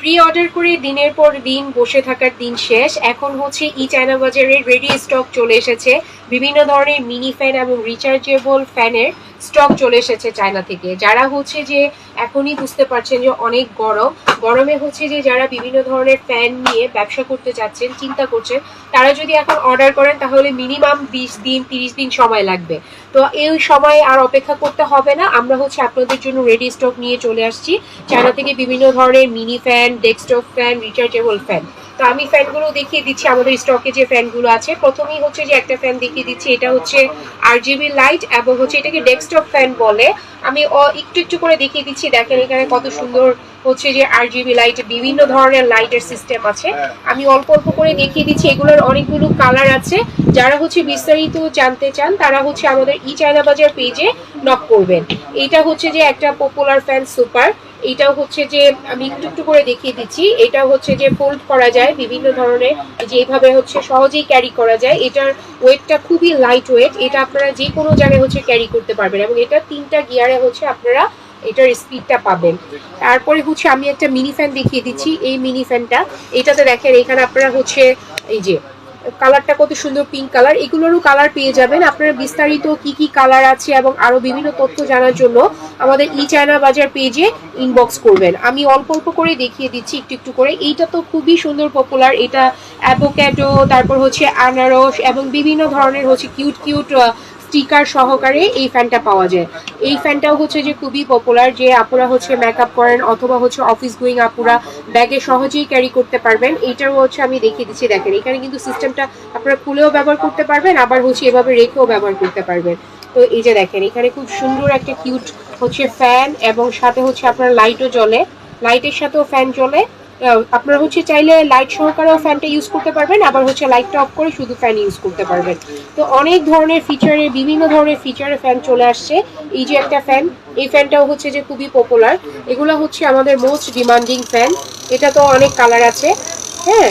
Pre order করে দিনের পর দিন বসে থাকার দিন শেষ। এখন হচ্ছে ই চায়না বাজারের রেডি স্টক চলে এসেছে। বিভিন্ন ধরনের মিনি ফ্যান এবং রিচার্জেবল ফ্যানের স্টক চলে এসেছে চায়না থেকে। যারা হচ্ছে যে এখনই বুঝতে পারছেন যে অনেক গরমে হচ্ছে যে যারা বিভিন্ন ধরনের ফ্যান নিয়ে ব্যবসা করতে চাচ্ছেন, চিন্তা করছেন, তারা যদি এখন অর্ডার করেন তাহলে মিনিমাম 20 দিন 30 দিন সময় লাগবে। তো এই সময় আর অপেক্ষা করতে হবে না। আমরা হচ্ছে আপনাদের জন্য রেডি স্টক নিয়ে চলে আসছি চায়না থেকে বিভিন্ন ধরনের mini fan, desktop fan, rechargeable fan. তো আমি ফ্যানগুলো দেখিয়ে দিচ্ছি আমাদের স্টকে যে ফ্যানগুলো আছে। প্রথমেই হচ্ছে যে একটা ফ্যান দেখিয়ে দিচ্ছি, এটা হচ্ছে RGB লাইট এবং হচ্ছে এটাকে ডেস্কটপ ফ্যান বলে। আমি একটু একটু করে দেখিয়ে দিচ্ছি, দেখেন এখানে কত সুন্দর হচ্ছে যে RGB লাইট, বিভিন্ন ধরনের লাইটের সিস্টেম আছে। আমি অল্প অল্প করে দেখিয়ে দিচ্ছি, এগুলোর অনেকগুলো কালার আছে। যারা হচ্ছে বিস্তারিত জানতে চান তারা হচ্ছে আমাদের ই চায়না বাজার পেজে নক করবেন। এটা হচ্ছে যে একটা পপুলার ফ্যান সুপার। এটাও হচ্ছে যে আমি একটু একটু করে দেখিয়ে দিচ্ছি, এটা হচ্ছে যে ফোল্ড করা যায় বিভিন্ন ধরনের, যে এইভাবে হচ্ছে সহজেই ক্যারি করা যায়। এটার ওয়েটটা খুবই লাইট ওয়েট, এটা আপনারা যে কোনো জায়গায় হচ্ছে ক্যারি করতে পারবেন এবং এটা 3টা গিয়ারে হচ্ছে আপনারা এটার স্পিডটা পাবেন। তারপরে হচ্ছে আমি একটা মিনি ফ্যান দেখিয়ে দিচ্ছি। এই মিনি ফ্যানটা, এটাতে দেখেন এখানে আপনারা হচ্ছে এই যে কালারটা কত সুন্দর, পিঙ্ক কালার। এগুলোরও কালার পেয়ে যাবেন। আপনারা বিস্তারিত কি কি কালার আছে এবং আরো বিভিন্ন তথ্য জানার জন্য আমাদের ই চায়না বাজার পেজে ইনবক্স করবেন। আমি অল্প অল্প করে দেখিয়ে দিচ্ছি একটু একটু করে। এইটা তো খুবই সুন্দর পপুলার, এটা অ্যাভোক্যাডো, তারপর হচ্ছে আনারস এবং বিভিন্ন ধরনের হচ্ছে কিউট কিউট স্টিকার সহকারে এই ফ্যানটা পাওয়া যায়। এই ফ্যানটাও হচ্ছে যে খুবই পপুলার, যে আপুরা হচ্ছে মেকআপ করেন অথবা হচ্ছে অফিস গোয়িং আপুরা ব্যাগে সহজেই ক্যারি করতে পারবেন। এইটাও হচ্ছে আমি দেখিয়ে দিচ্ছি, দেখেন এখানে কিন্তু সিস্টেমটা আপনারা খুলেও ব্যবহার করতে পারবেন, আবার হচ্ছে এভাবে রেখেও ব্যবহার করতে পারবেন। তো এই যে দেখেন এখানে খুব সুন্দর একটা কিউট হচ্ছে ফ্যান এবং সাথে হচ্ছে আপনার লাইটও জ্বলে, লাইটের সাথেও ফ্যান জ্বলে। আপনারা হচ্ছে চাইলে লাইট সহকারেও ফ্যানটা ইউজ করতে পারবেন, আবার হচ্ছে লাইটটা অফ করে শুধু ফ্যান ইউজ করতে পারবেন। তো অনেক ধরনের ফিচারে, বিভিন্ন ধরনের ফিচারে ফ্যান চলে আসছে। এই যে একটা ফ্যান, এই ফ্যানটাও হচ্ছে যে খুবই পপুলার। এগুলো হচ্ছে আমাদের মোস্ট ডিমান্ডিং ফ্যান। এটা তো অনেক কালার আছে। হ্যাঁ,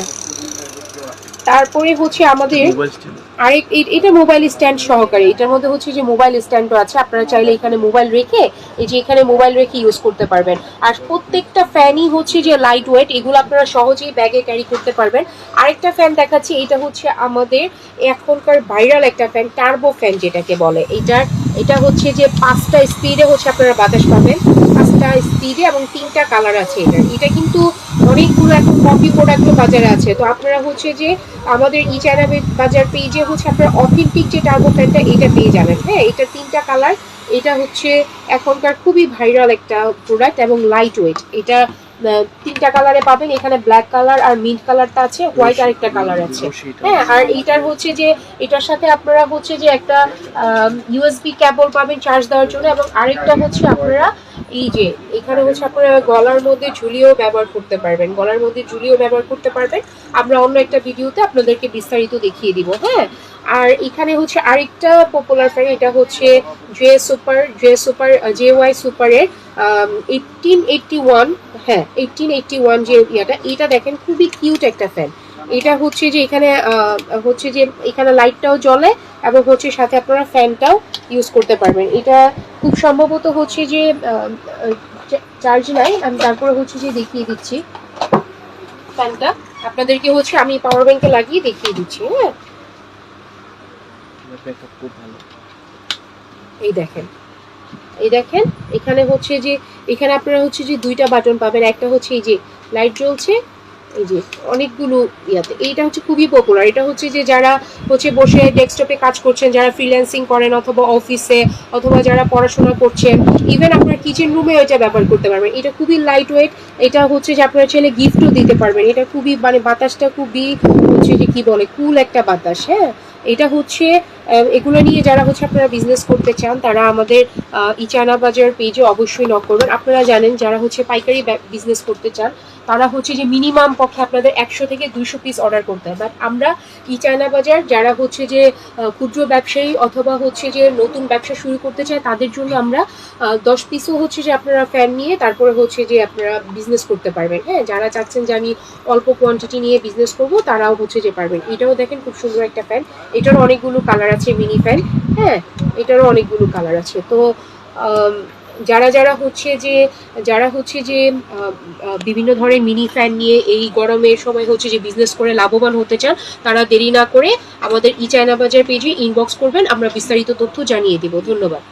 তারপরে হচ্ছে আমাদের আরেক, এটা মোবাইল স্ট্যান্ড সহকারে। এটার মধ্যে হচ্ছে যে মোবাইল স্ট্যান্ডও আছে, আপনারা চাইলে এখানে মোবাইল রেখে এই যে এখানে মোবাইল রেখে ইউজ করতে পারবেন। আর প্রত্যেকটা ফ্যানই হচ্ছে যে লাইট ওয়েট, এগুলো আপনারা সহজেই ব্যাগে ক্যারি করতে পারবেন। আরেকটা ফ্যান দেখাচ্ছি, এটা হচ্ছে আমাদের এখনকার ভাইরাল একটা ফ্যান, টার্বো ফ্যান যেটাকে বলে। এটা হচ্ছে যে 5টা স্পিডে হচ্ছে আপনারা বাতাস পাবেন, 5টা স্পিডে এবং 3টা কালার আছে এটার। এটা কিন্তু অনেকগুলো এখন কপি প্রোডাক্টও বাজারে আছে। তো আপনারা হচ্ছে যে আমাদের ই চায়না বাজার পেজে হচ্ছে আপনারা অথেন্টিক যে টার্বো ফ্যানটা এটা পেয়ে যাবেন। হ্যাঁ, এটা 3টা কালার। এটা হচ্ছে এখনকার খুবই ভাইরাল একটা প্রোডাক্ট এবং লাইট ওয়েট। এটা 3টা কালারে পাবেন। এখানে ব্ল্যাক কালার আর মিন্ট কালারটা আছে, হোয়াইট আরেকটা কালার আছে। হ্যাঁ, আর এইটার হচ্ছে যে এটার সাথে আপনারা হচ্ছে যে একটা USB কেবল পাবেন চার্জ দেওয়ার জন্য, এবং আরেকটা হচ্ছে আপনারা এই যে এখানে হচ্ছে আপনারা গলার মধ্যে ঝুলিয়েও ব্যবহার করতে পারবেন, গলার মধ্যে ঝুলিয়েও ব্যবহার করতে পারবেন। আমরা অন্য একটা ভিডিওতে আপনাদেরকে বিস্তারিত দেখিয়ে দিব। হ্যাঁ, আর এখানে হচ্ছে আরেকটা পপুলার ফ্যান, এটা হচ্ছে JY সুপারের 1881। হ্যাঁ, 1881 যে এটা দেখেন খুবই কিউট একটা ফ্যান। এটা হচ্ছে যে এখানে হচ্ছে যে এখানে লাইটটাও জ্বলে এবং হচ্ছে সাথে আপনারা ফ্যানটাও ইউজ করতে পারবেন। এটা খুব সম্ভবত হচ্ছে যে চার্জ নাই, আমি তারপরে হচ্ছে যে দেখিয়ে দিচ্ছি ফ্যানটা আপনাদেরকে। হচ্ছে আমি পাওয়ার ব্যাংকে লাগিয়ে দেখিয়ে দিচ্ছি। হ্যাঁ, এই দেখেন এখানে হচ্ছে যে এখানে আপনারা হচ্ছে যে 2টা বাটন পাবেন। একটা হচ্ছে এই যে লাইট জ্বলছে, এই যে অনেকগুলো ইয়াতে। এইটা হচ্ছে খুবই পপুলার। এটা হচ্ছে যে যারা হচ্ছে বসে ডেস্কটপে কাজ করছেন, যারা ফ্রিল্যান্সিং করেন অথবা অফিসে, অথবা যারা পড়াশোনা করছেন, ইভেন আপনার কিচেন রুমে এটা ব্যবহার করতে পারবেন। এটা খুবই লাইট ওয়েট। এটা হচ্ছে যে আপনারা চাইলে গিফটও দিতে পারবেন। এটা খুবই মানে বাতাসটা খুবই হচ্ছে যে কি বলে কুল একটা বাতাস। হ্যাঁ, এটা হচ্ছে এগুলো নিয়ে যারা হচ্ছে আপনারা বিজনেস করতে চান তারা আমাদের ই চায়না বাজার পেজে অবশ্যই নক করবেন। আপনারা জানেন যারা হচ্ছে পাইকারি বিজনেস করতে চান তারা হচ্ছে যে মিনিমাম পক্ষে আপনাদের 100 থেকে 200 পিস অর্ডার করতে হয়। বাট আমরা ই চায়না বাজার যারা হচ্ছে যে ক্ষুদ্র ব্যবসায়ী অথবা হচ্ছে যে নতুন ব্যবসা শুরু করতে চায় তাদের জন্য আমরা 10 পিসও হচ্ছে যে আপনারা ফ্যান নিয়ে তারপরে হচ্ছে যে আপনারা বিজনেস করতে পারবেন। হ্যাঁ, যারা চাচ্ছেন যে আমি অল্প কোয়ান্টিটি নিয়ে বিজনেস করব তারাও হচ্ছে যে পারবেন। এটাও দেখেন খুব সুন্দর একটা ফ্যান, এটারও অনেকগুলো কালার আছে মিনি ফ্যান। হ্যাঁ, এটারও অনেকগুলো কালার আছে। তো যারা হচ্ছে যে বিভিন্ন ধরনের মিনি ফ্যান নিয়ে এই গরমের সময় হচ্ছে যে বিজনেস করে লাভবান হতে চান, তারা দেরি না করে আমাদের ই চায়না বাজার পেজে ইনবক্স করবেন, আমরা বিস্তারিত তথ্য জানিয়ে দিব। ধন্যবাদ।